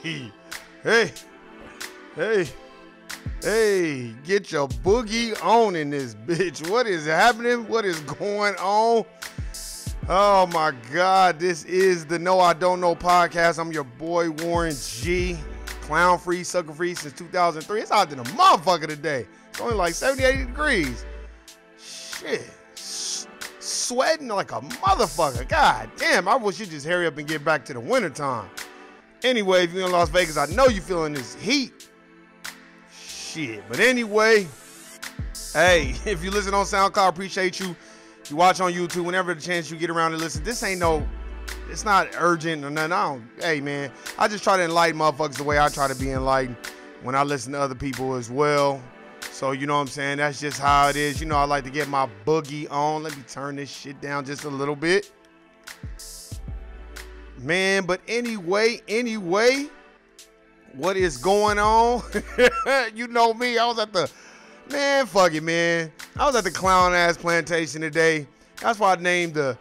Hey, hey, hey, get your boogie on in this bitch. What is happening? What is going on? Oh my God, this is the No I Don't Know podcast. I'm your boy Warren G. Clown free, sucker free since 2003. It's hot than a motherfucker today. It's only like 70, 80 degrees. Shit. Sweating like a motherfucker. God damn, I wish you just hurry up and get back to the wintertime. Anyway, if you're in Las Vegas, I know you're feeling this heat. Shit. But anyway, hey, if you listen on SoundCloud, appreciate you. If you watch on YouTube, whenever the chance you get around to listen, this ain't no, it's not urgent or nothing. Hey, man, I just try to enlighten motherfuckers the way I try to be enlightened when I listen to other people as well. So, you know what I'm saying? That's just how it is. You know, I like to get my boogie on. Let me turn this shit down just a little bit. Man, but anyway, what is going on? You know me. I was at the, man, fuck it, man. I was at the clown ass plantation today. That's why I named the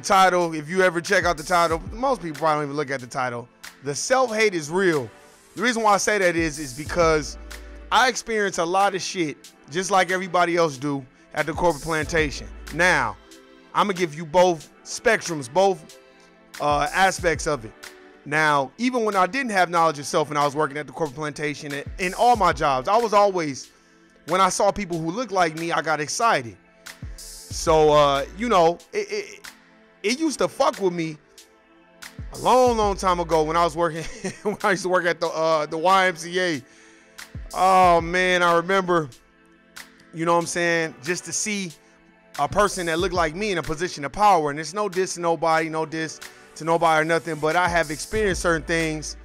title. If you ever check out the title, most people probably don't even look at the title. The self-hate is real. The reason why I say that is because I experience a lot of shit just like everybody else do at the corporate plantation. Now, I'm gonna give you both spectrums, both aspects of it. Now, even when I didn't have knowledge of self and I was working at the corporate plantation, in all my jobs, I was always, when I saw people who looked like me, I got excited. So, you know, it used to fuck with me a long time ago when I was working, when I used to work at the YMCA. Oh, man, I remember, you know what I'm saying, just to see a person that looked like me in a position of power. And there's no diss to nobody, no diss to nobody or nothing, but I have experienced certain things.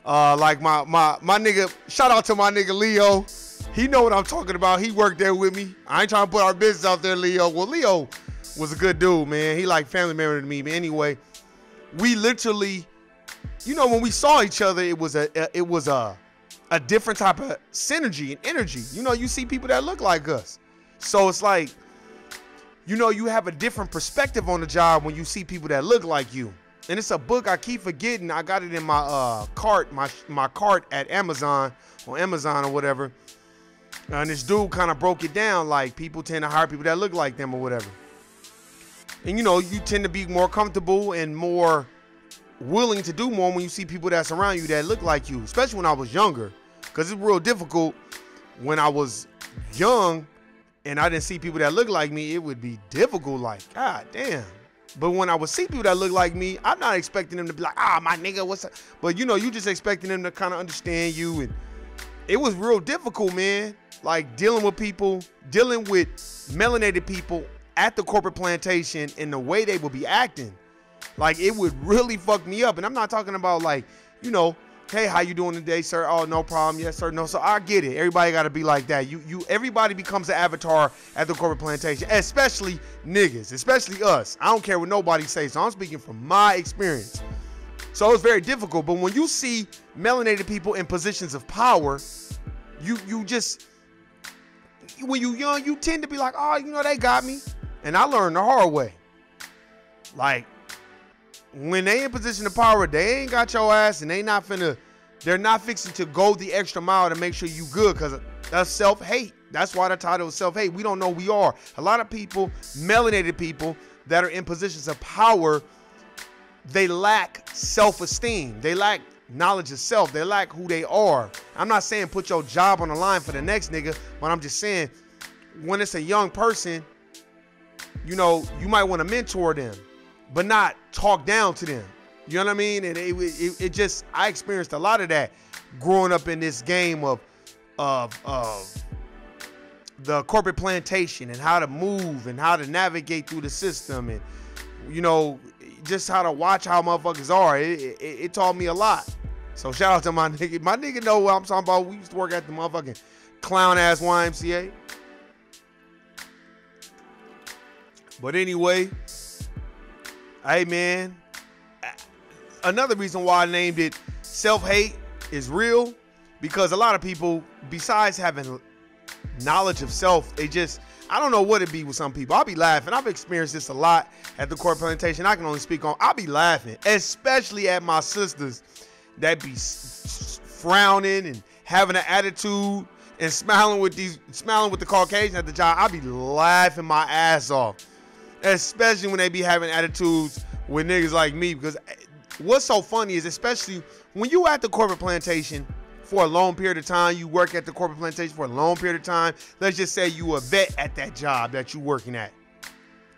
Like my nigga, shout out to my nigga Leo. He know what I'm talking about. He worked there with me. I ain't trying to put our business out there, Leo. Well, Leo was a good dude, man. He like family member to me. But anyway, we literally, you know, when we saw each other, it was a different type of synergy and energy. You know, you see people that look like us. So it's like, you know, you have a different perspective on the job when you see people that look like you. And it's a book I keep forgetting. I got it in my cart, my cart at Amazon, on Amazon or whatever. And this dude kind of broke it down, like people tend to hire people that look like them or whatever. And you know, you tend to be more comfortable and more willing to do more when you see people that's around you that look like you, especially when I was younger. Because it's real difficult when I was young and I didn't see people that look like me. It would be difficult, like, God damn. But when I would see people that look like me, I'm not expecting them to be like, ah, my nigga, what's up? But you know, you just expecting them to kind of understand you. And it was real difficult, man. Like dealing with people, dealing with melanated people at the corporate plantation and the way they would be acting. Like it would really fuck me up. And I'm not talking about like, you know, hey, how you doing today, sir? Oh, no problem. Yes, sir. No. So I get it. Everybody got to be like that. Everybody becomes an avatar at the corporate plantation, especially niggas, especially us. I don't care what nobody says. So I'm speaking from my experience. So it's very difficult. But when you see melanated people in positions of power, you just, when you young, you tend to be like, oh, you know, they got me. And I learned the hard way. Like, when they in position of power, they ain't got your ass and they're not fixing to go the extra mile to make sure you good, because that's self-hate. That's why the title is self-hate. We don't know who we are. A lot of people, melanated people that are in positions of power, they lack self-esteem. They lack knowledge of self. They lack who they are. I'm not saying put your job on the line for the next nigga, but I'm just saying when it's a young person, you know, you might want to mentor them, but not talk down to them. You know what I mean? And it just, I experienced a lot of that growing up in this game of the corporate plantation and how to move and how to navigate through the system and, you know, just how to watch how motherfuckers are. It taught me a lot. So shout out to my nigga. My nigga know what I'm talking about. We used to work at the motherfucking clown ass YMCA. But anyway, hey man, another reason why I named it self-hate is real, because a lot of people, besides having knowledge of self, they just, I don't know what it be with some people. I'll be laughing. I've experienced this a lot at the corporate plantation. I can only speak on, I'll be laughing, especially at my sisters that be frowning and having an attitude and smiling with the Caucasians at the job, I be laughing my ass off. Especially when they be having attitudes with niggas like me. Because what's so funny is, especially when you at the corporate plantation for a long period of time, you work at the corporate plantation for a long period of time, let's just say you a vet at that job that you working at.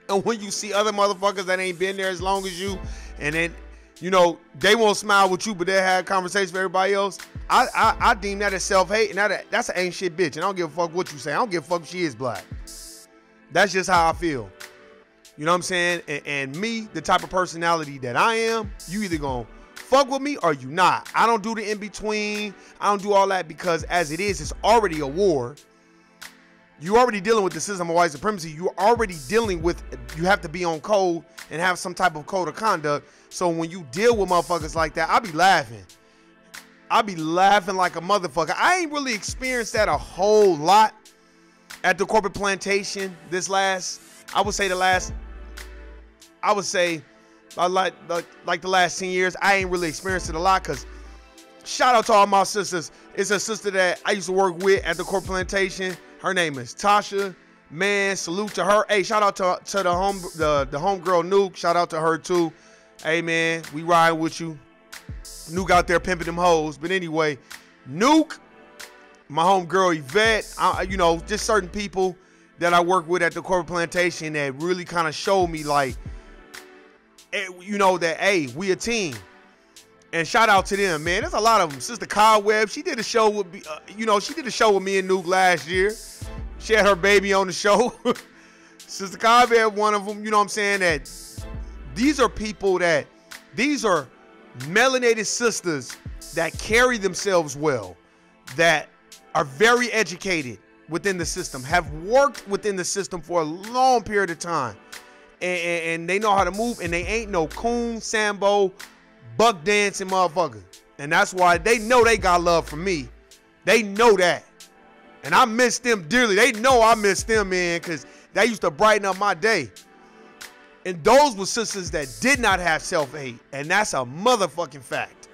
And when you see other motherfuckers that ain't been there as long as you, and then, you know, they won't smile with you, but they have conversations with everybody else, I deem that as self-hate, and that's an ain't shit bitch. And I don't give a fuck what you say. I don't give a fuck if she is black. That's just how I feel. You know what I'm saying? And me, the type of personality that I am, you either gonna fuck with me or you not. I don't do the in-between. I don't do all that, because as it is, it's already a war. You're already dealing with the system of white supremacy. You're already dealing with, you have to be on code and have some type of code of conduct. So when you deal with motherfuckers like that, I be laughing. I be laughing like a motherfucker. I ain't really experienced that a whole lot at the corporate plantation I would say like the last 10 years, I ain't really experienced it a lot, because shout out to all my sisters. It's a sister that I used to work with at the corporate plantation. Her name is Tasha. Man, salute to her. Hey, shout out to the homegirl Nuke. Shout out to her too. Hey man, we ride with you. Nuke out there pimping them hoes. But anyway, Nuke, my homegirl Yvette, you know, just certain people that I work with at the corporate plantation that really kind of showed me, like, you know, that, hey, we a team. And shout out to them, man. There's a lot of them. Sister Cobweb, she did a show with me, you know, she did a show with me and Nuke last year. She had her baby on the show. Sister Cobweb, one of them, you know what I'm saying, that these are people that, these are melanated sisters that carry themselves well, that are very educated within the system, have worked within the system for a long period of time, and they know how to move, and they ain't no coon, sambo, buck dancing motherfucker. And that's why they know they got love from me. They know that. And I miss them dearly. They know I miss them, man, because they used to brighten up my day. And those were sisters that did not have self-hate. And that's a motherfucking fact.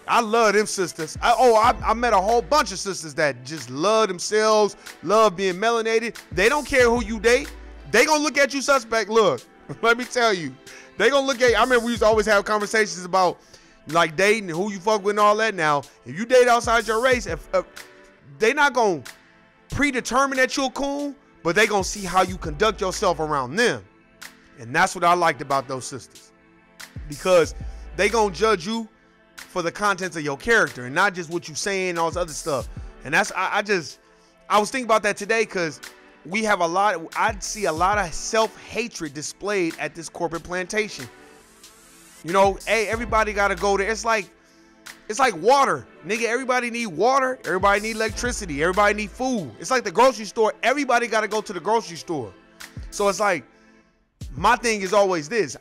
I love them sisters. I met a whole bunch of sisters that just love themselves, love being melanated. They don't care who you date. They gonna look at you suspect. Look, let me tell you. They gonna look at you. I remember we used to always have conversations about like dating and who you fuck with and all that. Now, if you date outside your race, they not gonna predetermine that you're cool, but they gonna see how you conduct yourself around them. And that's what I liked about those sisters, because they gonna judge you for the contents of your character and not just what you saying and all this other stuff. And that's, I was thinking about that today, because we have I see a lot of self-hatred displayed at this corporate plantation. You know, hey, everybody gotta go there. It's like water, nigga. Everybody need water. Everybody need electricity. Everybody need food. It's like the grocery store. Everybody gotta go to the grocery store. So it's like, my thing is always this.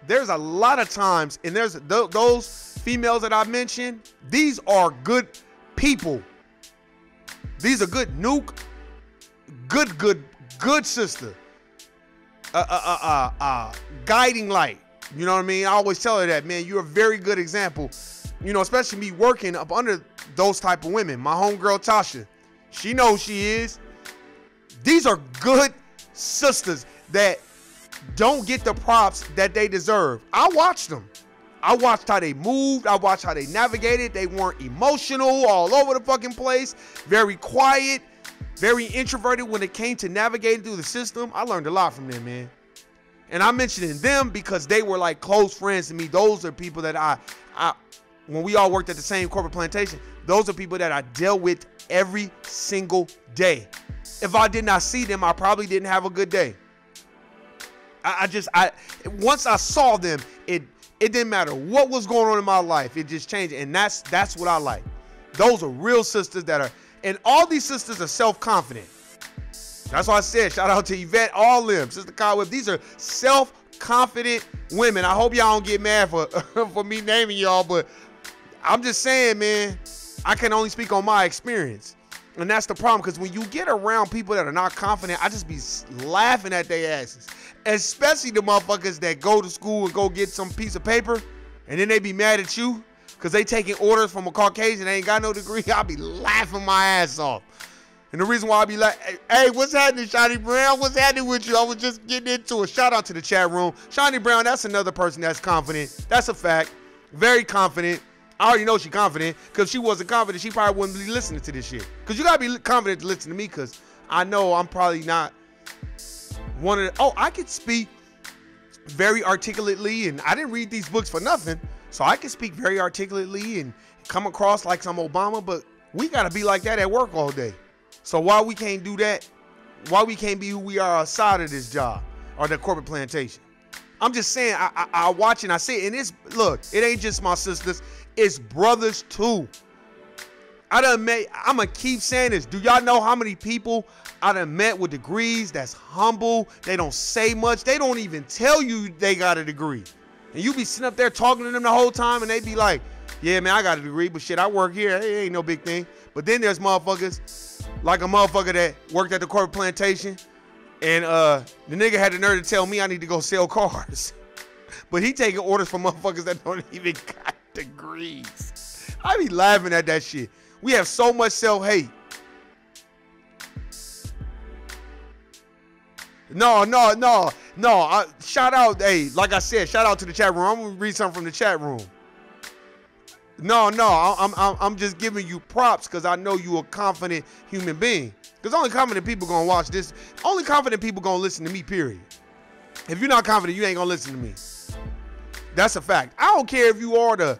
There's a lot of times, and there's those females that I mentioned, these are good people. These are good Nuke, good sister. Guiding light. You know what I mean? I always tell her that, man, you're a very good example. You know, especially me working up under those type of women. My homegirl Tasha, she knows she is. These are good sisters that don't get the props that they deserve. I watched them. I watched how they moved. I watched how they navigated. They weren't emotional all over the fucking place. Very quiet, very introverted when it came to navigating through the system. I learned a lot from them, man. And I'm mentioning them because they were like close friends to me. Those are people that I when we all worked at the same corporate plantation, those are people that I dealt with every single day. If I did not see them, I probably didn't have a good day. Once I saw them, it didn't matter what was going on in my life. It just changed. And that's what I like. Those are real sisters that are, and all these sisters are self-confident. That's why I said, shout out to Yvette, all them, Sister Cobweb. These are self-confident women. I hope y'all don't get mad for me naming y'all, but I'm just saying, man, I can only speak on my experience. And that's the problem, because when you get around people that are not confident, I just be laughing at their asses. Especially the motherfuckers that go to school and go get some piece of paper, and then they be mad at you because they taking orders from a Caucasian that ain't got no degree, I'll be laughing my ass off. And the reason why I be like, hey, what's happening, Shani Brown? What's happening with you? I was just getting into it. Shout out to the chat room. Shani Brown, that's another person that's confident. That's a fact. Very confident. I already know she's confident, because if she wasn't confident, she probably wouldn't be listening to this shit. Because you got to be confident to listen to me, because I know I'm probably not one of the, oh, I could speak very articulately, and I didn't read these books for nothing, so I can speak very articulately and come across like some Obama, but we got to be like that at work all day. So why we can't do that? Why we can't be who we are outside of this job or the corporate plantation? I'm just saying, I watch and I see it, and it's, look, it ain't just my sisters, it's brothers too. I'm gonna keep saying this. Do y'all know how many people I done met with degrees that's humble? They don't say much. They don't even tell you they got a degree. And you be sitting up there talking to them the whole time, and they be like, yeah, man, I got a degree, but shit, I work here. It ain't no big thing. But then there's motherfuckers, like a motherfucker that worked at the corporate plantation, and the nigga had the nerve to tell me I need to go sell cars. But he taking orders from motherfuckers that don't even got degrees. I be laughing at that shit. We have so much self-hate. No. Shout out, hey, like I said, shout out to the chat room. I'm gonna read something from the chat room. No, I'm just giving you props because I know you a confident human being. Because only confident people gonna watch this. Only confident people gonna listen to me, period. If you're not confident, you ain't gonna listen to me. That's a fact. I don't care if you are the,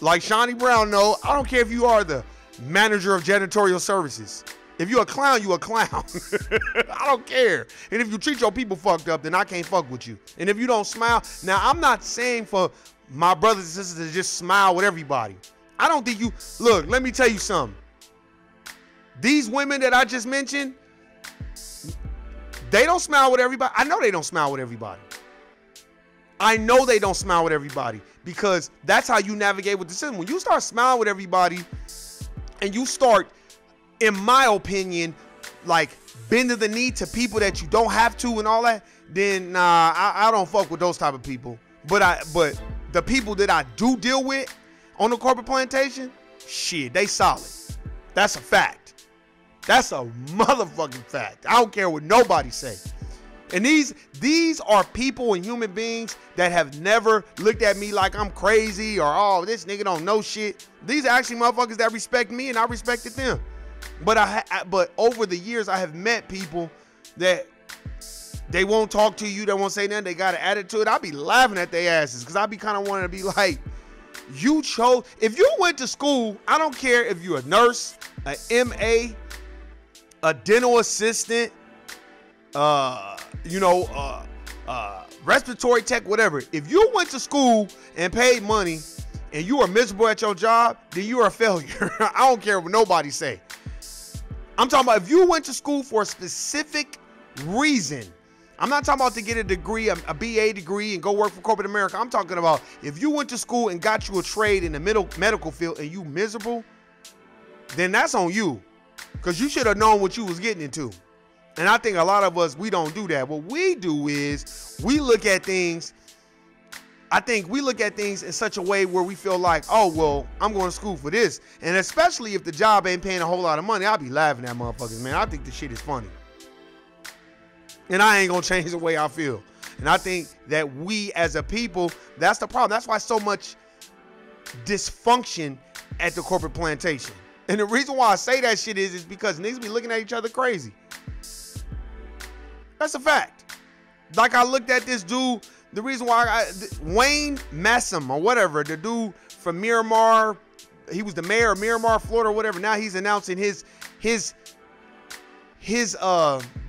like Shani Brown, no. I don't care if you are the manager of janitorial services. If you a clown, you a clown. I don't care. And if you treat your people fucked up, then I can't fuck with you. And if you don't smile, now I'm not saying for my brothers and sisters to just smile with everybody. I don't think you, look, let me tell you something. These women that I just mentioned, they don't smile with everybody. I know they don't smile with everybody. I know they don't smile with everybody because that's how you navigate with the system. When you start smiling with everybody and you start, in my opinion, like bending the knee to people that you don't have to and all that, then nah, I don't fuck with those type of people. But the people that I do deal with on the corporate plantation, shit, they solid. That's a fact. That's a motherfucking fact. I don't care what nobody say. And these are people and human beings that have never looked at me like I'm crazy or, oh, this nigga don't know shit. These are actually motherfuckers that respect me and I respected them. But over the years, I have met people that they won't talk to you, they won't say nothing, they got an attitude. I be laughing at their asses because I be kind of wanting to be like, you chose, if you went to school, I don't care if you're a nurse, a MA, a dental assistant, respiratory tech, whatever. If you went to school and paid money and you are miserable at your job, then you are a failure. I don't care what nobody say. I'm talking about if you went to school for a specific reason. I'm not talking about to get a degree, a BA degree and go work for corporate America. I'm talking about if you went to school and got you a trade in the medical field and you miserable, then that's on you. Because you should have known what you was getting into. And I think a lot of us, we don't do that. What we do is we look at things, I think we look at things in such a way where we feel like, oh, well, I'm going to school for this. And especially if the job ain't paying a whole lot of money, I'll be laughing at motherfuckers, man. I think this shit is funny. And I ain't going to change the way I feel. And I think that we as a people, that's the problem. That's why so much dysfunction at the corporate plantation. And the reason why I say that shit is because niggas be looking at each other crazy. That's a fact. Like I looked at this dude, the reason why Wayne Massam or whatever, the dude from Miramar, he was the mayor of Miramar, Florida or whatever. Now he's announcing his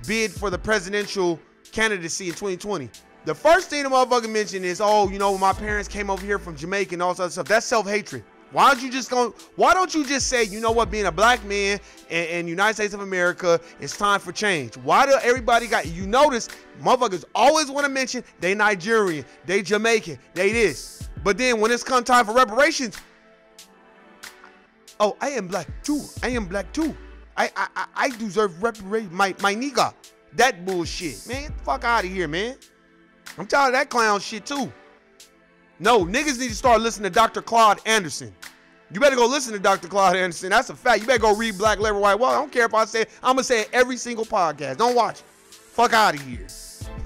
bid for the presidential candidacy in 2020. The first thing the motherfucker mentioned is, oh, you know, my parents came over here from Jamaica and all this other stuff. That's self-hatred. Why don't you just say, you know what, being a black man in United States of America, it's time for change. Why do everybody you notice, motherfuckers always want to mention they Nigerian, they Jamaican, they this. But then when it's come time for reparations, oh, I am black too. I am black too. I deserve reparations. My nigga. That bullshit. Man, get the fuck out of here, man. I'm tired of that clown shit too. No, niggas need to start listening to Dr. Claude Anderson. You better go listen to Dr. Claude Anderson. That's a fact. You better go read Black Labor White Well. I don't care if I say it. I'm going to say it every single podcast. Don't watch it. Fuck out of here.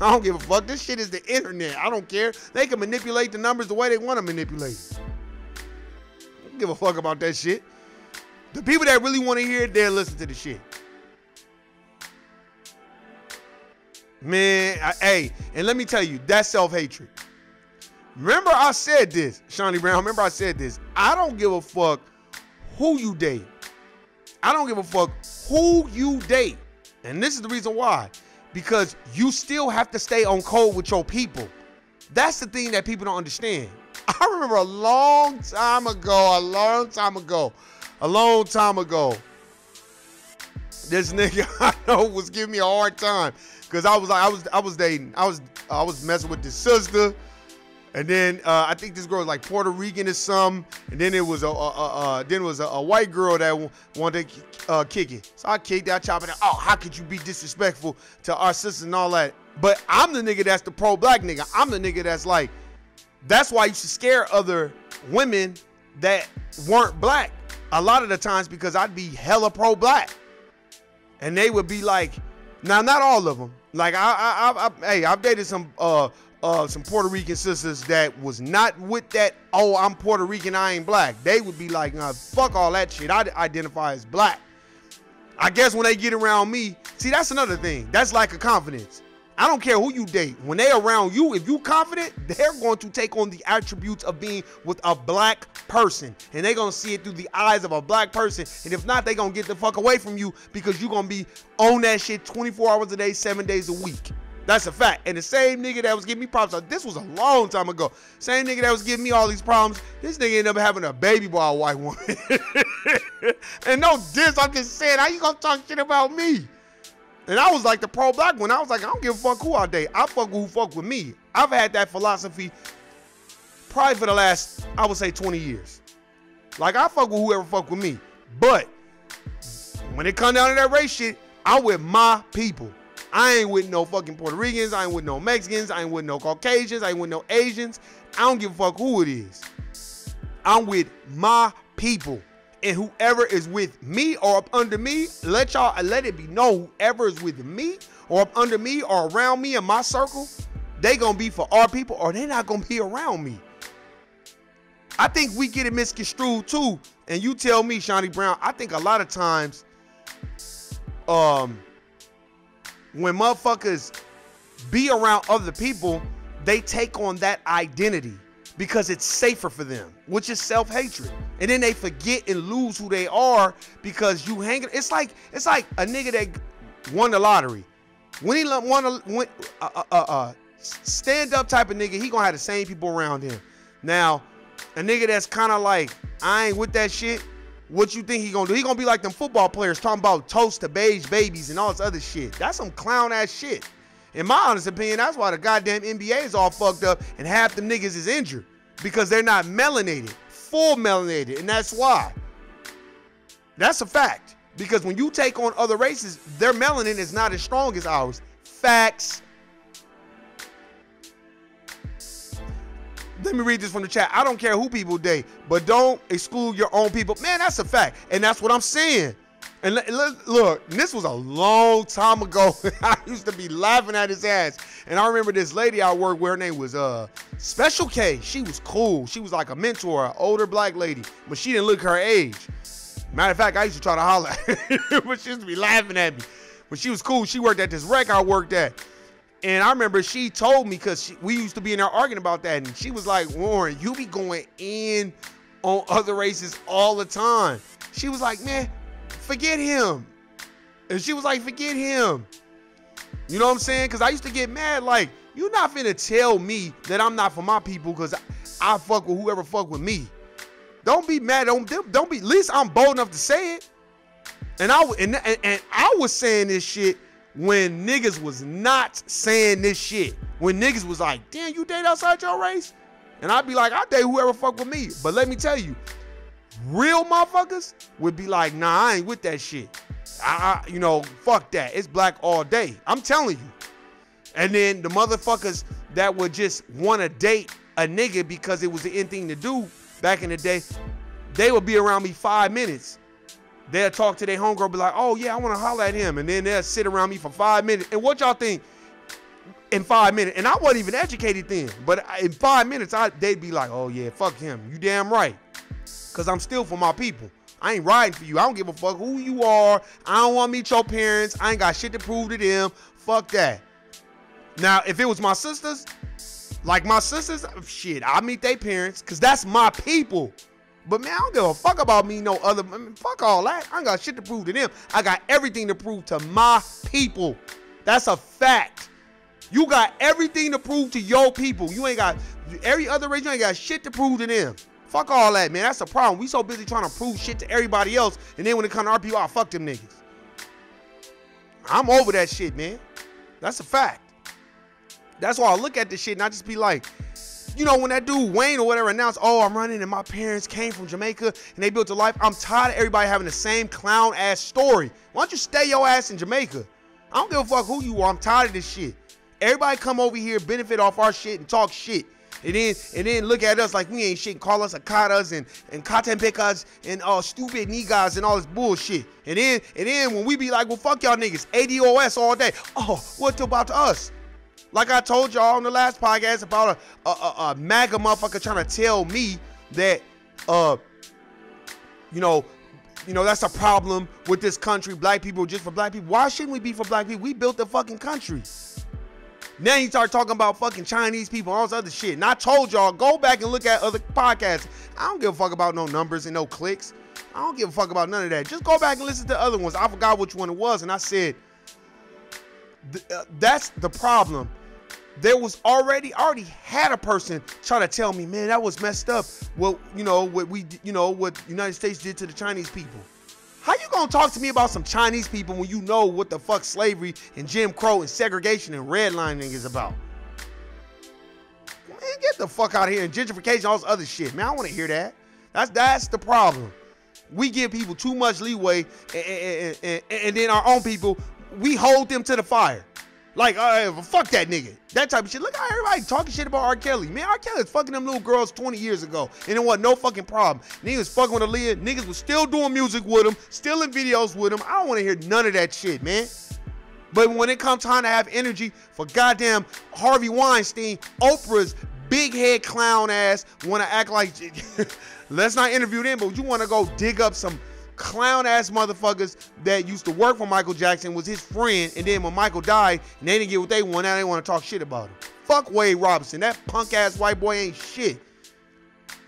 I don't give a fuck. This shit is the internet. I don't care. They can manipulate the numbers the way they want to manipulate it. I don't give a fuck about that shit. The people that really want to hear it, they'll listen to the shit. Man, hey, and let me tell you, that's self-hatred. Remember I said this, Shawnee Brown, remember I said this. I don't give a fuck who you date. I don't give a fuck who you date. And this is the reason why. Because you still have to stay on code with your people. That's the thing that people don't understand. I remember a long time ago, this nigga I know was giving me a hard time. Cause I was dating. I was messing with this sister. And then I think this girl was like Puerto Rican or something. And then it was a white girl that wanted to kick it. So I kicked that chopper. Oh, how could you be disrespectful to our sisters and all that? But I'm the nigga that's the pro-black nigga. I'm the nigga that's like, that's why I used to scare other women that weren't black a lot of the times, because I'd be hella pro-black. And they would be like, now not all of them. Like I've dated some Puerto Rican sisters that was not with that, oh, I'm Puerto Rican, I ain't black. They would be like, nah, fuck all that shit. I identify as black. I guess when they get around me, see, that's another thing. That's like a confidence. I don't care who you date. When they around you, if you confident, they're going to take on the attributes of being with a black person. And they're going to see it through the eyes of a black person. And if not, they're going to get the fuck away from you, because you're going to be on that shit 24 hours a day, 7 days a week. That's a fact. And the same nigga that was giving me problems, this was a long time ago. Same nigga that was giving me all these problems, this nigga ended up having a baby by a white woman. And no diss, I'm just saying, how you gonna talk shit about me? And I was like the pro-black one. I was like, I don't give a fuck who I date. I fuck with who fuck with me. I've had that philosophy probably for the last, I would say, 20 years. Like, I fuck with whoever fuck with me. But when it come down to that race shit, I'm with my people. I ain't with no fucking Puerto Ricans. I ain't with no Mexicans. I ain't with no Caucasians. I ain't with no Asians. I don't give a fuck who it is. I'm with my people. And whoever is with me or up under me, let it be known, whoever is with me or up under me or around me in my circle, they gonna be for our people, or they not gonna be around me. I think we get it misconstrued too. And you tell me, Shawnee Brown, I think a lot of times, when motherfuckers be around other people, they take on that identity because it's safer for them, which is self-hatred. And then they forget and lose who they are because you hanging. It's like a nigga that won the lottery. When he won stand-up type of nigga, he gonna have the same people around him. Now, a nigga that's kind of like, I ain't with that shit, what you think he gonna do? He gonna be like them football players talking about toast to beige babies and all this other shit. That's some clown ass shit. In my honest opinion, that's why the goddamn NBA is all fucked up and half them niggas is injured, because they're not melanated, full melanated, and that's why. That's a fact. Because when you take on other races, their melanin is not as strong as ours. Facts. Let me read this from the chat. I don't care who people date, but don't exclude your own people. Man, that's a fact. And that's what I'm saying. And look, this was a long time ago. I used to be laughing at his ass. And I remember this lady I worked with, her name was Special K. She was cool. She was like a mentor, an older black lady, but she didn't look her age. Matter of fact, I used to try to holler at her, but she used to be laughing at me. But she was cool. She worked at this rec I worked at. And I remember she told me, because we used to be in there arguing about that, and she was like, Warren, you be going in on other races all the time. She was like, man, forget him. And she was like, forget him. You know what I'm saying? Because I used to get mad, like, you're not finna tell me that I'm not for my people because I fuck with whoever fuck with me. Don't be mad. Don't be, at least I'm bold enough to say it. And I was saying this shit when niggas was not saying this shit. When niggas was like, damn, you date outside your race? And I'd be like, I date whoever fuck with me. But let me tell you, real motherfuckers would be like, nah, I ain't with that shit. You know, fuck that. It's black all day. I'm telling you. And then the motherfuckers that would just want to date a nigga because it was the end thing to do back in the day, they would be around me 5 minutes. They'll talk to their homegirl, be like, oh yeah, I want to holler at him. And then they'll sit around me for 5 minutes. And what y'all think in 5 minutes? And I wasn't even educated then. But in 5 minutes, they'd be like, oh yeah, fuck him. You damn right. Because I'm still for my people. I ain't riding for you. I don't give a fuck who you are. I don't want to meet your parents. I ain't got shit to prove to them. Fuck that. Now, if it was my sisters, like my sisters, shit, I'll meet their parents because that's my people. But man, I don't give a fuck about me no other. I mean, fuck all that. I ain't got shit to prove to them. I got everything to prove to my people. That's a fact. You got everything to prove to your people. You ain't got, every other race, you ain't got shit to prove to them. Fuck all that, man. That's a problem. We so busy trying to prove shit to everybody else, and then when it comes to our people, fuck them niggas. I'm over that shit, man. That's a fact. That's why I look at this shit and I just be like, you know, when that dude Wayne or whatever announced, oh, I'm running and my parents came from Jamaica and they built a life. I'm tired of everybody having the same clown ass story. Why don't you stay your ass in Jamaica? I don't give a fuck who you are. I'm tired of this shit. Everybody come over here, benefit off our shit and talk shit. And then look at us like we ain't shit and call us Akatas and Katempekas and stupid niggas and all this bullshit. And then when we be like, well, fuck y'all niggas, ADOS all day. Oh, what about us? Like I told y'all on the last podcast about a MAGA motherfucker trying to tell me that, you know, that's a problem with this country. Black people just for black people. Why shouldn't we be for black people? We built the fucking country. Now you start talking about fucking Chinese people and all this other shit. And I told y'all, go back and look at other podcasts. I don't give a fuck about no numbers and no clicks. I don't give a fuck about none of that. Just go back and listen to other ones. I forgot which one it was. And I said, that's the problem. There was already had a person try to tell me, man, that was messed up. Well, what United States did to the Chinese people. How you gonna talk to me about some Chinese people when you know what the fuck slavery and Jim Crow and segregation and redlining is about? Man, get the fuck out of here and gentrification, all this other shit. Man, I don't want to hear that. That's the problem. We give people too much leeway, and then our own people, we hold them to the fire. Like, fuck that nigga. That type of shit. Look how everybody talking shit about R. Kelly. Man, R. Kelly was fucking them little girls 20 years ago. And it wasn't no fucking problem. Niggas was fucking with Aaliyah. Niggas was still doing music with him. Still in videos with him. I don't want to hear none of that shit, man. But when it comes time to have energy for goddamn Harvey Weinstein, Oprah's big head clown ass want to act like, let's not interview them, but you want to go dig up some clown ass motherfuckers that used to work for Michael Jackson, was his friend, and then when Michael died and they didn't get what they want, now they want to talk shit about him. Fuck Wade Robinson. That punk ass white boy ain't shit.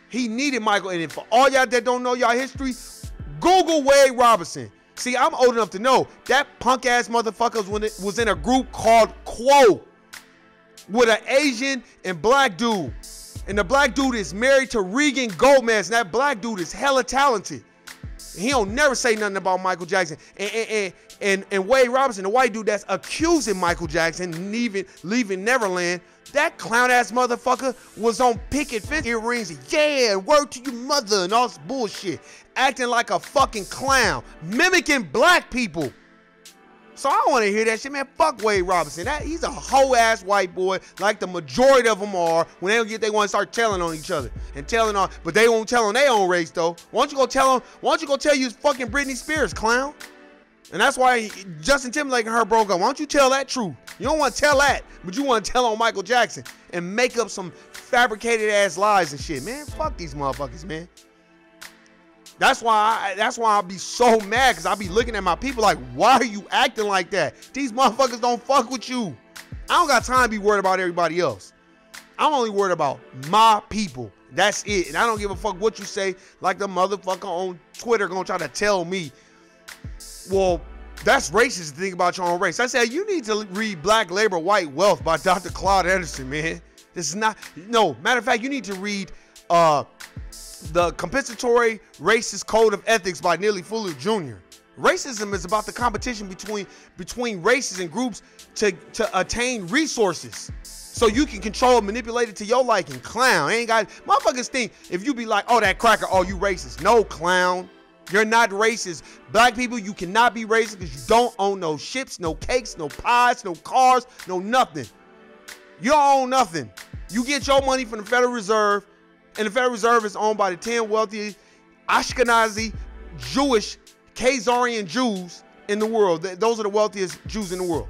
He needed Michael. And for all y'all that don't know y'all history, Google Wade Robinson. See, I'm old enough to know that punk ass motherfucker was in a group called Quo with an Asian and black dude. And the black dude is married to Regan Gomez, and that black dude is hella talented. He don't never say nothing about Michael Jackson. And Wade Robinson, the white dude that's accusing Michael Jackson leaving Neverland, that clown ass motherfucker was on picket fence earrings and yeah, word to your mother and all this bullshit. Acting like a fucking clown, mimicking black people. So I don't want to hear that shit, man. Fuck Wade Robinson. He's a hoe ass white boy, like the majority of them are. When they don't get, they want to start telling on each other and telling on, but they won't tell on their own race though. Why don't you go tell them? Why don't you go tell you fucking Britney Spears, clown? And that's why Justin Timberlake and her broke up. Why don't you tell that truth? You don't want to tell that, but you want to tell on Michael Jackson and make up some fabricated ass lies and shit, man. Fuck these motherfuckers, man. That's why I'll be so mad, because I'll be looking at my people like, why are you acting like that? These motherfuckers don't fuck with you. I don't got time to be worried about everybody else. I'm only worried about my people. That's it. And I don't give a fuck what you say, like the motherfucker on Twitter gonna try to tell me, well, that's racist to think about your own race. I said, you need to read Black Labor, White Wealth by Dr. Claude Anderson, man. This is not, no, matter of fact, you need to read The Compensatory Racist Code of Ethics by Neely Fuller Jr. Racism is about the competition between races and groups to attain resources, so you can control and manipulate it to your liking. Clown. Ain't got, motherfuckers think if you be like, oh, that cracker, oh, you racist. No, clown. You're not racist. Black people, you cannot be racist because you don't own no ships, no cakes, no pies, no cars, no nothing. You don't own nothing. You get your money from the Federal Reserve, and the Federal Reserve is owned by the 10 wealthiest Ashkenazi Jewish Khazarian Jews in the world. Those are the wealthiest Jews in the world,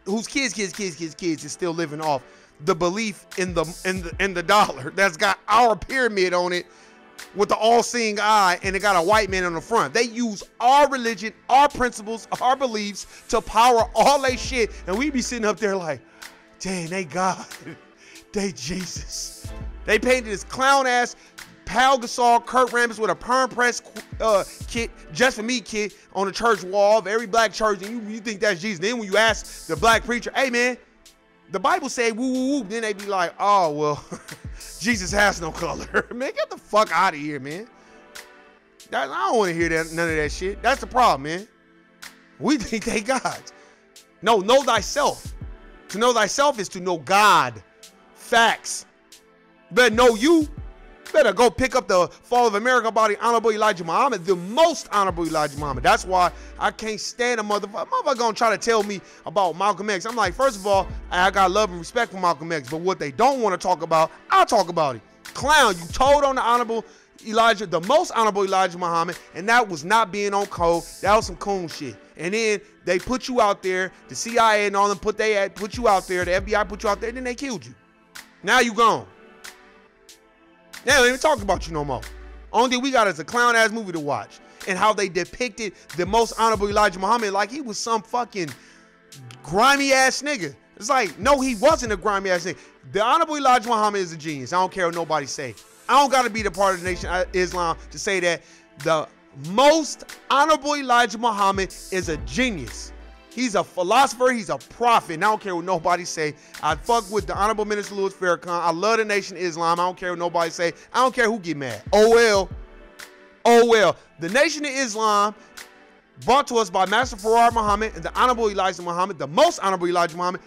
whose kids is still living off the belief in the dollar that's got our pyramid on it with the all-seeing eye, and it got a white man on the front. They use our religion, our principles, our beliefs to power all they shit, and we be sitting up there like, dang, they God, they Jesus. They painted this clown-ass Pau Gasol, Kurt Rambis with a perm press kit, just for me kit, on the church wall of every black church, and you think that's Jesus. Then when you ask the black preacher, hey man, the Bible say woo woo woo, then they be like, oh well, Jesus has no color. Man, get the fuck out of here, man. I don't want to hear none of that shit. That's the problem, man. We think they gods. No, know thyself. To know thyself is to know God. Facts. Better know you. Better go pick up the Fall of America by the Honorable Elijah Muhammad, the most honorable Elijah Muhammad. That's why I can't stand a motherfucker. Motherfucker gonna try to tell me about Malcolm X. I'm like, first of all, I got love and respect for Malcolm X, but what they don't want to talk about, I'll talk about it. Clown, you told on the Honorable Elijah, the most honorable Elijah Muhammad, and that was not being on code. That was some coon shit. And then they put you out there, the CIA and all them put you out there, the FBI put you out there, and then they killed you. Now you gone. They don't even talk about you no more. Only thing we got is a clown-ass movie to watch, and how they depicted the most honorable Elijah Muhammad like he was some fucking grimy-ass nigga. It's like, no, he wasn't a grimy-ass nigga. The honorable Elijah Muhammad is a genius. I don't care what nobody say. I don't got to be the part of the Nation of Islam to say that the most honorable Elijah Muhammad is a genius. He's a philosopher. He's a prophet. And I don't care what nobody say. I fuck with the Honorable Minister Louis Farrakhan. I love the Nation of Islam. I don't care what nobody say. I don't care who get mad. Oh well. Oh well. The Nation of Islam, brought to us by Master Farrar Muhammad and the Honorable Elijah Muhammad, the most honorable Elijah Muhammad,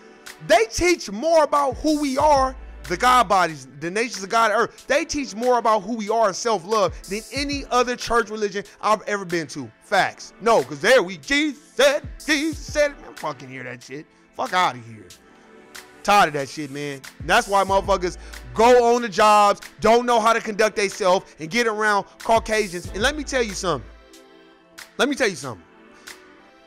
they teach more about who we are, the God bodies, the nations of God and earth. They teach more about who we are and self-love than any other church religion I've ever been to. Facts. No, because there Jesus said it. Man, fucking hear that shit. Fuck out of here. Tired of that shit, man. And that's why motherfuckers go on the jobs, don't know how to conduct themselves, and get around Caucasians. And let me tell you something.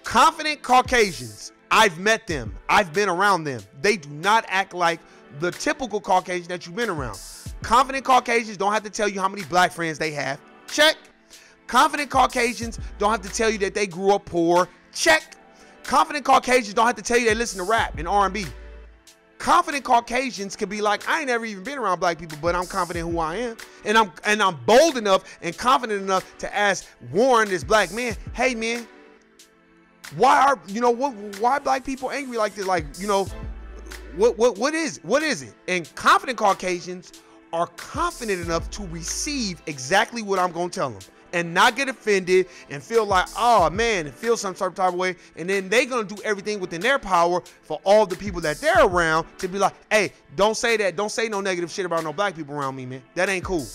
Confident Caucasians, I've met them. I've been around them. They do not act like the typical Caucasian that you've been around. Confident Caucasians don't have to tell you how many black friends they have. Check. Confident Caucasians don't have to tell you that they grew up poor. Check. Confident Caucasians don't have to tell you they listen to rap and R&B. Confident Caucasians can be like, I ain't never even been around black people, but I'm confident who I am. And I'm bold enough and confident enough to ask Warren, this black man, hey man, why black people angry like this? Like, what is it? And confident Caucasians are confident enough to receive exactly what I'm gonna tell them and not get offended and feel like, oh man, and feel some sort of type of way. And then they're gonna do everything within their power for all the people that they're around to be like, hey, don't say that. Don't say no negative shit about no black people around me, man. That ain't cool.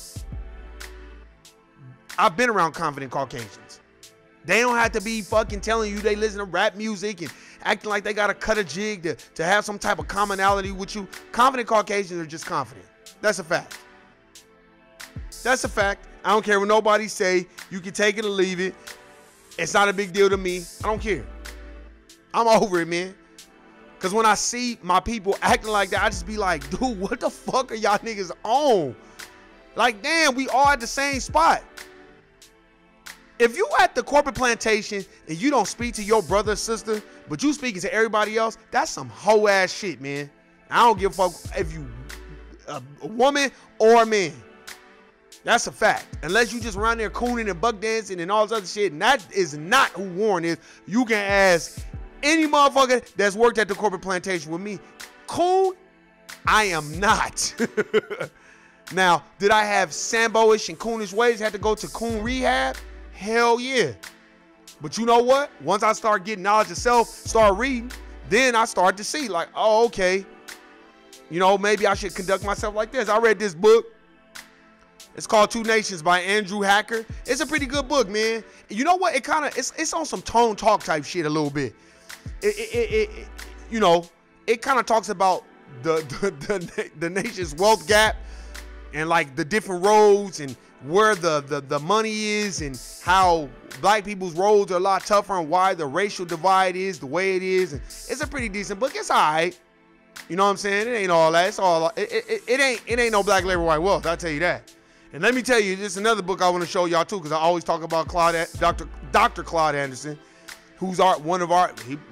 I've been around confident Caucasians. They don't have to be fucking telling you they listen to rap music and acting like they gotta cut a jig to have some type of commonality with you. Confident Caucasians are just confident. That's a fact. That's a fact. I don't care what nobody say. You can take it or leave it. It's not a big deal to me. I don't care. I'm over it, man. Because when I see my people acting like that, I just be like, dude, what the fuck are y'all niggas on? Like, damn, we all at the same spot. If you at the corporate plantation and you don't speak to your brother or sister, but you speaking to everybody else, that's some hoe ass shit, man. I don't give a fuck if you a woman or a man. That's a fact. Unless you just around there cooning and buck dancing and all this other shit, and that is not who Warren is. You can ask any motherfucker that's worked at the corporate plantation with me. Coon, I am not. Now, did I have Sambo-ish and coonish ways? Had to go to coon rehab? Hell yeah. But you know what? Once I start getting knowledge of self, start reading, then I start to see like, oh, okay. Maybe I should conduct myself like this. I read this book. It's called Two Nations by Andrew Hacker. It's a pretty good book, man. You know what? It's on some tone talk type shit a little bit. It kind of talks about the nation's wealth gap and like the different roads and where the money is and how black people's roads are a lot tougher and why the racial divide is the way it is. And it's a pretty decent book. It's all right. You know what I'm saying? It ain't all that. It's all it ain't no Black Labor White Wealth. I'll tell you that. And let me tell you, there's another book I want to show y'all too, because I always talk about Dr. Claude Anderson, who's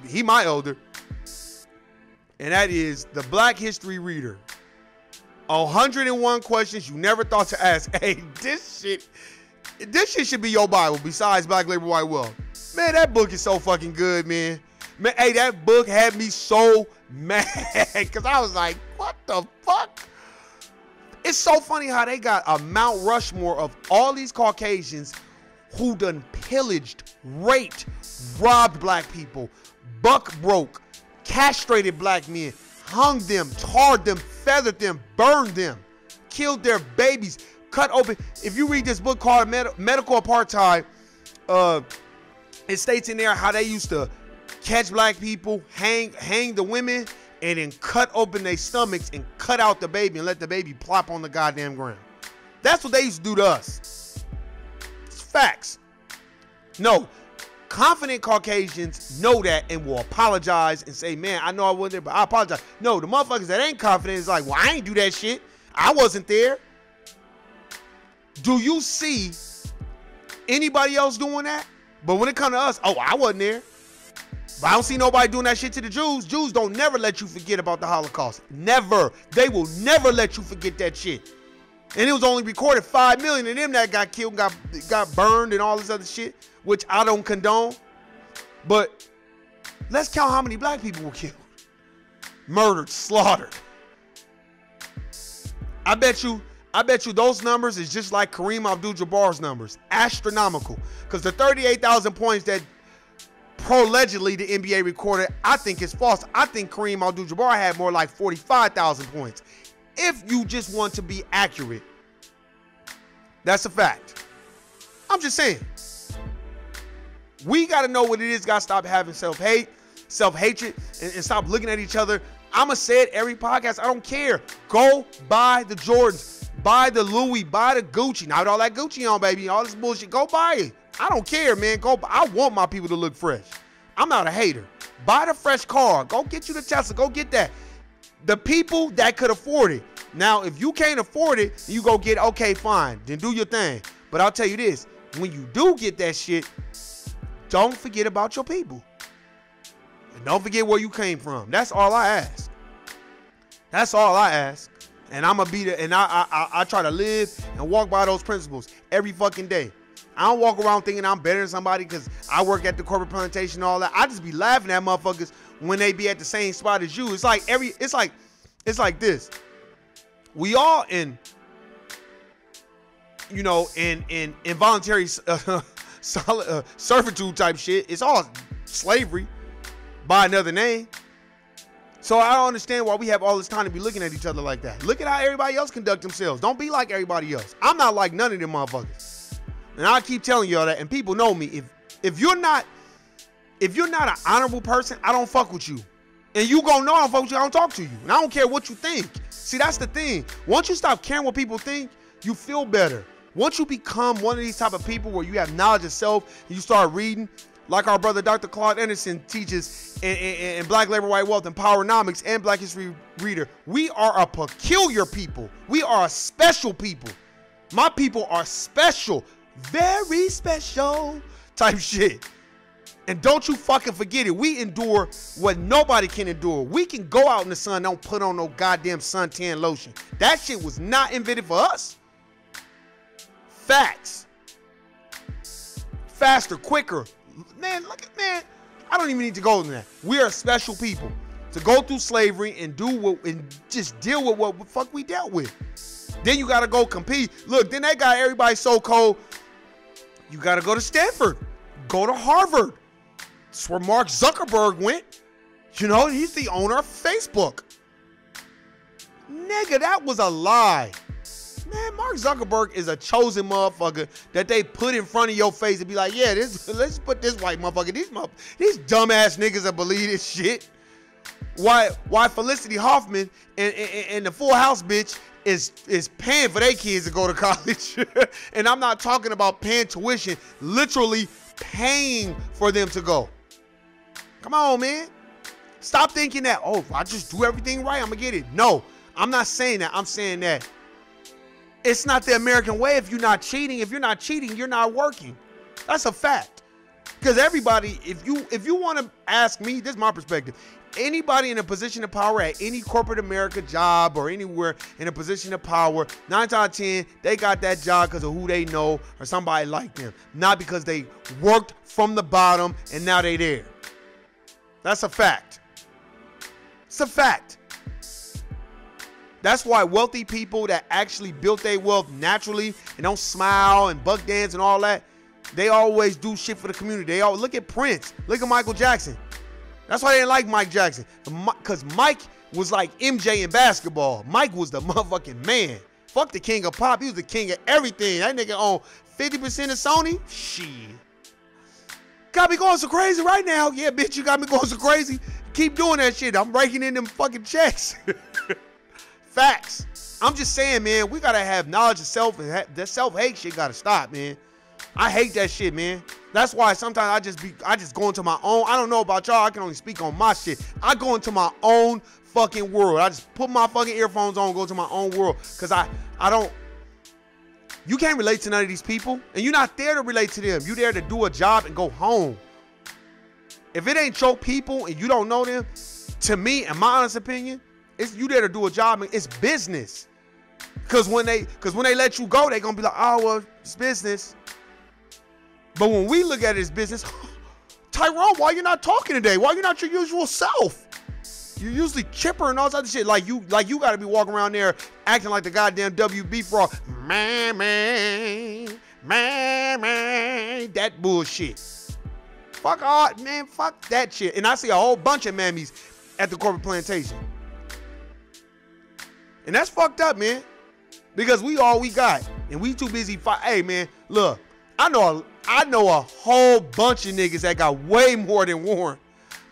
he my elder. And that is The Black History Reader. 101 questions you never thought to ask. Hey, this shit should be your Bible besides Black Labor White Wealth. Man, that book is so fucking good, man. Man, hey, that book had me so mad because I was like, what the fuck? It's so funny how they got a Mount Rushmore of all these Caucasians who done pillaged, raped, robbed black people, buck broke, castrated black men, hung them, tarred them, feathered them, burned them, killed their babies, cut open. If you read this book called Medical Apartheid, it states in there how they used to catch black people, hang the women, and then cut open their stomachs and cut out the baby and let the baby plop on the goddamn ground. That's what they used to do to us. It's facts. No, confident Caucasians know that and will apologize and say, man, I know I wasn't there, but I apologize. No, the motherfuckers that ain't confident is like, well, I ain't do that shit. I wasn't there. Do you see anybody else doing that? But when it comes to us, oh, I wasn't there. But I don't see nobody doing that shit to the Jews. Jews don't never let you forget about the Holocaust. Never. They will never let you forget that shit. And it was only recorded 5 million of them that got killed, got burned and all this other shit, which I don't condone. But let's count how many black people were killed, murdered, slaughtered. I bet you those numbers is just like Kareem Abdul-Jabbar's numbers. Astronomical. Because the 38,000 points that allegedly the NBA recorded, I think is false. I think Kareem Abdul-Jabbar had more like 45,000 points. If you just want to be accurate, that's a fact. I'm just saying. We got to know what it is. Got to stop having self-hate, self-hatred, and stop looking at each other. I'm going to say it every podcast. I don't care. Go buy the Jordans. Buy the Louis. Buy the Gucci. Not all that Gucci on, baby. All this bullshit. Go buy it. I don't care, man. I want my people to look fresh. I'm not a hater. Buy the fresh car. Go get you the Tesla. Go get that. The people that could afford it. Now, if you can't afford it, you go get, okay, fine. Then do your thing. But I'll tell you this. When you do get that shit, don't forget about your people. And don't forget where you came from. That's all I ask. That's all I ask. And I'm going to be there. And I try to live and walk by those principles every fucking day. I don't walk around thinking I'm better than somebody because I work at the corporate plantation and all that. I just be laughing at motherfuckers when they be at the same spot as you. It's like this. We all in involuntary servitude type shit. It's all slavery by another name. So I don't understand why we have all this time to be looking at each other like that. Look at how everybody else conduct themselves. Don't be like everybody else. I'm not like none of them motherfuckers. And I keep telling y'all that, and people know me. If you're not an honorable person, I don't fuck with you. And you gonna know I don't fuck with you, I don't talk to you. And I don't care what you think. See, that's the thing. Once you stop caring what people think, you feel better. Once you become one of these type of people where you have knowledge of self, and you start reading, like our brother Dr. Claude Anderson teaches in Black Labor, White Wealth, and Powernomics, and Black History Reader, we are a peculiar people. We are a special people. My people are special. Very special type shit. And don't you fucking forget it. We endure what nobody can endure. We can go out in the sun, don't put on no goddamn suntan lotion. That shit was not invented for us. Facts. Faster, quicker. Man, look at, man, I don't even need to go into that. We are special people to go through slavery and just deal with what the fuck we dealt with. Then you gotta go compete. Look, then they got everybody so cold. You gotta go to Stanford. Go to Harvard. That's where Mark Zuckerberg went. You know, he's the owner of Facebook. Nigga, that was a lie. Man, Mark Zuckerberg is a chosen motherfucker that they put in front of your face and be like, yeah, let's put this white motherfucker, these dumbass niggas that believe this shit. Why Felicity Huffman and the Full House bitch is paying for their kids to go to college. And I'm not talking about paying tuition, literally paying for them to go. Come on, man. Stop thinking that, oh, if I just do everything right, I'm going to get it. No, I'm not saying that. I'm saying that it's not the American way if you're not cheating. If you're not cheating, you're not working. That's a fact. Because everybody, if you want to ask me, this is my perspective. Anybody in a position of power at any corporate America job or anywhere in a position of power, 9 times out of 10, they got that job because of who they know or somebody like them. Not because they worked from the bottom and now they there. That's a fact. It's a fact. That's why wealthy people that actually built their wealth naturally and don't smile and buck dance and all that, they always do shit for the community. They all look at Prince. Look at Michael Jackson. That's why they didn't like Mike Jackson. Because Mike was like MJ in basketball. Mike was the motherfucking man. Fuck the king of pop. He was the king of everything. That nigga owned 50% of Sony. Shit. Got me going so crazy right now. Yeah, bitch, you got me going so crazy. Keep doing that shit. I'm raking in them fucking checks. Facts. I'm just saying, man, we got to have knowledge of self. And that self-hate shit got to stop, man. I hate that shit, man. That's why sometimes I just go into my own. I don't know about y'all. I can only speak on my shit. I go into my own fucking world. I just put my fucking earphones on, go to my own world. Because I don't. You can't relate to none of these people. And you're not there to relate to them. You're there to do a job and go home. If it ain't your people and you don't know them, to me, in my honest opinion, it's you there to do a job and it's business. Because when they let you go, they going to be like, oh, well, it's business. But when we look at it as business, Tyrone, why you not talking today? Why you not your usual self? You're usually chipper and all this other shit. Like you got to be walking around there acting like the goddamn WB frog. Man, that bullshit. Fuck all, man, fuck that shit. And I see a whole bunch of mammies at the corporate plantation. And that's fucked up, man. Because we all we got. And we too busy fight. Hey, man, look, I know a whole bunch of niggas that got way more than Warren.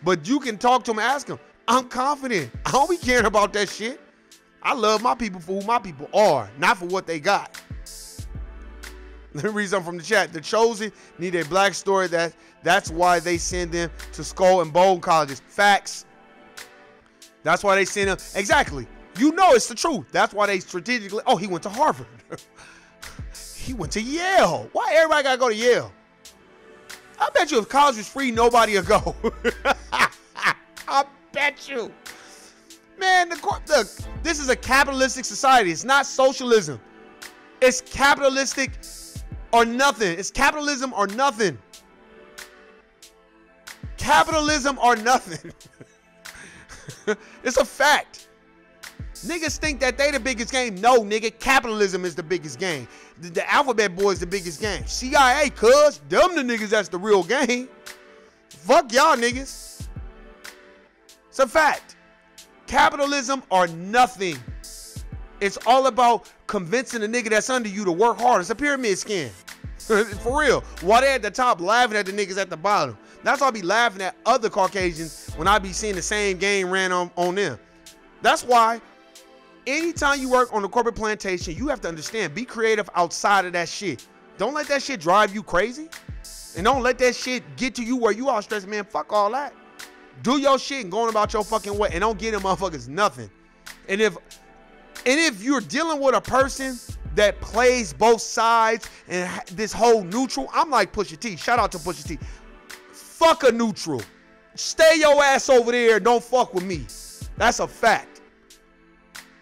But you can talk to them and ask them. I'm confident. I don't be caring about that shit. I love my people for who my people are, not for what they got. Let me read something from the chat. The Chosen need a black story. That's why they send them to Skull and Bone colleges. Facts. That's why they send them. Exactly. You know it's the truth. That's why they strategically. Oh, he went to Harvard. He went to Yale. Why everybody got to go to Yale? I bet you if college was free, nobody would go. I bet you. Man, this is a capitalistic society. It's not socialism. It's capitalistic or nothing. It's capitalism or nothing. Capitalism or nothing. It's a fact. Niggas think that they the biggest game. No, nigga, capitalism is the biggest game. The Alphabet Boy is the biggest game. CIA, cuz, them the niggas that's the real game. Fuck y'all niggas. It's a fact. Capitalism or nothing. It's all about convincing the nigga that's under you to work hard. It's a pyramid scheme. For real. Why they at the top laughing at the niggas at the bottom? That's why I be laughing at other Caucasians when I be seeing the same game ran on them. That's why anytime you work on a corporate plantation, you have to understand, be creative outside of that shit. Don't let that shit drive you crazy. And don't let that shit get to you where you all stressed, man. Fuck all that. Do your shit and go on about your fucking way and don't give them motherfuckers nothing. And if you're dealing with a person that plays both sides and this whole neutral, I'm like Pusha T. Shout out to Pusha T. Fuck a neutral. Stay your ass over there. Don't fuck with me. That's a fact.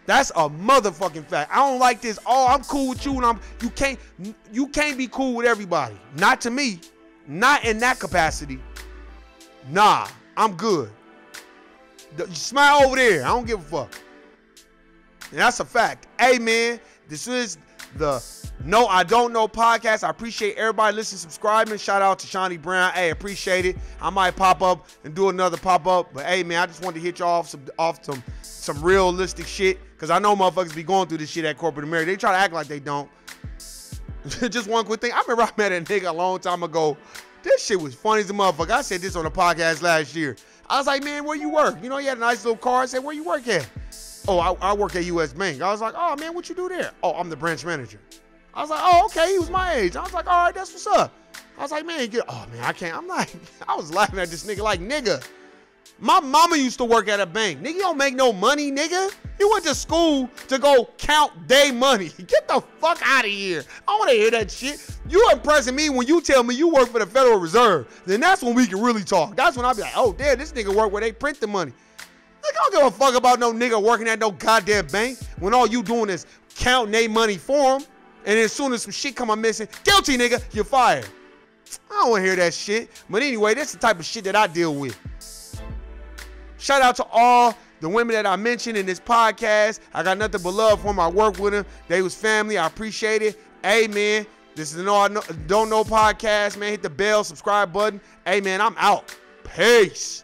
That's a motherfucking fact. I don't like this. Oh, I'm cool with you, and you can't be cool with everybody. Not to me. Not in that capacity. Nah, I'm good. Smile over there. I don't give a fuck. And that's a fact. Hey, man, this is the No I Don't Know podcast. I appreciate everybody listening, subscribing. Shout out to Shawnee Brown. Hey, appreciate it. I might pop up and do another pop up. But hey, man, I just wanted to hit y'all off some realistic shit. Because I know motherfuckers be going through this shit at corporate America. They try to act like they don't. Just one quick thing. I remember I met a nigga a long time ago. This shit was funny as a motherfucker. I said this on a podcast last year. I was like, man, where you work? You know, he had a nice little car. I said, where you work at? Oh, I work at U.S. Bank. I was like, oh, man, what you do there? Oh, I'm the branch manager. I was like, oh, okay, he was my age. I was like, all right, that's what's up. I was like, man, oh, man, I can't. I'm like, I was laughing at this nigga like, nigga, my mama used to work at a bank. Nigga, you don't make no money, nigga. You went to school to go count day money. Get the fuck out of here. I don't want to hear that shit. You impressing me when you tell me you work for the Federal Reserve. Then that's when we can really talk. That's when I'll be like, oh, damn, this nigga work where they print the money. Nigga, I don't give a fuck about no nigga working at no goddamn bank when all you doing is counting their money for them. And as soon as some shit come up missing, guilty, nigga, you're fired. I don't want to hear that shit. But anyway, that's the type of shit that I deal with. Shout out to all the women that I mentioned in this podcast. I got nothing but love for them. I work with them. They was family. I appreciate it. Hey, man, this is the Don't Know podcast, man. Hit the bell, subscribe button. Hey, man, I'm out. Peace.